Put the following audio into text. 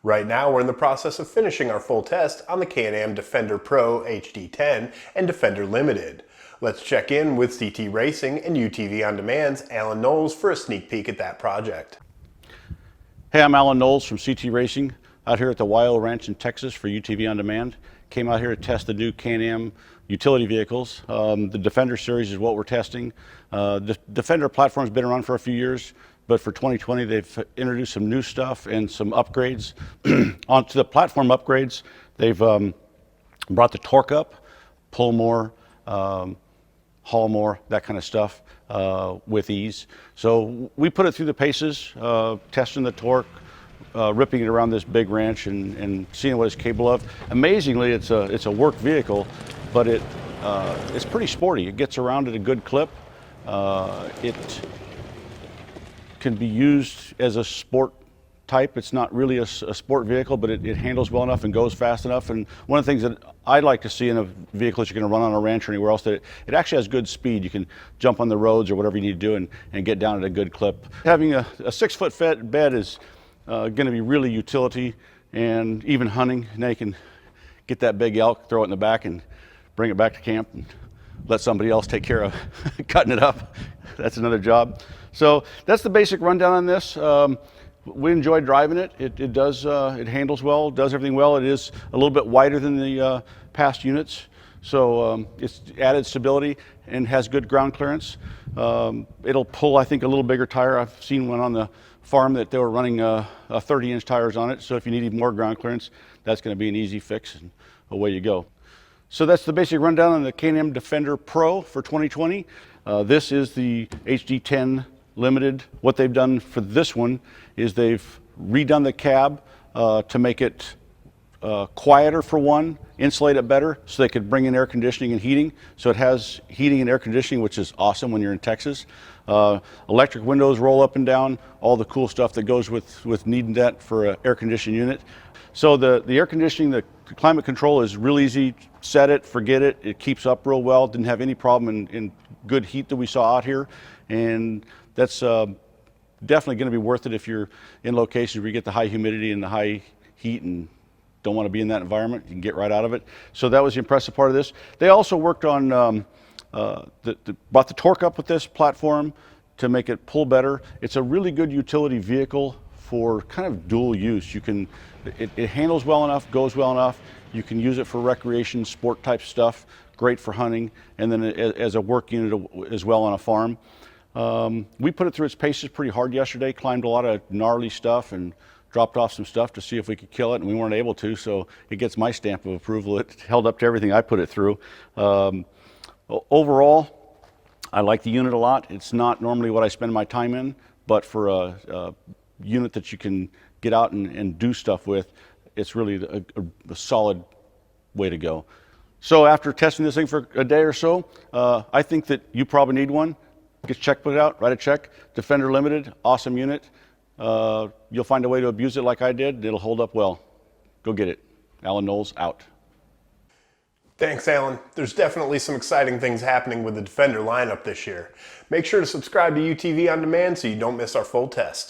Right now we're in the process of finishing our full test on the Can-Am Defender Pro HD10 and Defender Limited. Let's check in with CT Racing and UTV On Demand's Alan Knowles for a sneak peek at that project. Hey, I'm Alan Knowles from CT Racing, out here at the YO Ranch in Texas for UTV On Demand. Came out here to test the new Can-Am utility vehicles. The Defender series is what we're testing. The Defender platform's been around for a few years, but for 2020 they've introduced some new stuff and some upgrades. Onto the platform upgrades, they've brought the torque up, pull more, haul more, that kind of stuff with ease. So we put it through the paces, testing the torque, ripping it around this big ranch and seeing what it's capable of. Amazingly, it's a work vehicle, but it's pretty sporty. It gets around at a good clip. It can be used as a sport type. It's not really a sport vehicle, but it handles well enough and goes fast enough. And one of the things that I'd like to see in a vehicle that you're going to run on a ranch or anywhere else, that it actually has good speed. You can jump on the roads or whatever you need to do and get down at a good clip. Having a 6-foot bed is going to be really utility and even hunting. Now you can get that big elk, throw it in the back and bring it back to camp and let somebody else take care of cutting it up. That's another job. So that's the basic rundown on this. We enjoy driving it. It handles well, does everything well. It is a little bit wider than the past units, so it's added stability and has good ground clearance. It'll pull, I think, a little bigger tire. I've seen one on the farm that they were running 30-inch tires on it, so if you need more ground clearance, that's going to be an easy fix and away you go. So that's the basic rundown on the Can-Am Defender Pro for 2020. This is the HD10 Limited. What they've done for this one is they've redone the cab to make it quieter for one, insulate it better so they could bring in air conditioning and heating. So it has heating and air conditioning, which is awesome when you're in Texas. Electric windows roll up and down, all the cool stuff that goes with needing that for an air conditioning unit. So the air conditioning, the climate control is real easy. Set it, forget it. It keeps up real well. Didn't have any problem in good heat that we saw out here. And that's definitely going to be worth it if you're in locations where you get the high humidity and the high heat and don't want to be in that environment. You can get right out of it. So that was the impressive part of this. They also worked on brought the torque up with this platform to make it pull better. It's a really good utility vehicle for kind of dual use. It handles well enough, goes well enough. You can use it for recreation, sport type stuff. Great for hunting, and then as a work unit as well on a farm. We put it through its paces pretty hard yesterday, climbed a lot of gnarly stuff and dropped off some stuff to see if we could kill it, and we weren't able to, so it gets my stamp of approval. It held up to everything I put it through. Overall, I like the unit a lot. It's not normally what I spend my time in, but for a unit that you can get out and do stuff with, it's really a solid way to go. So after testing this thing for a day or so, I think that you probably need one. Get your check put out, write a check. Defender Limited, awesome unit. You'll find a way to abuse it like I did. It'll hold up well. Go get it. Alan Knowles, out. Thanks, Alan. There's definitely some exciting things happening with the Defender lineup this year. Make sure to subscribe to UTV On Demand so you don't miss our full test.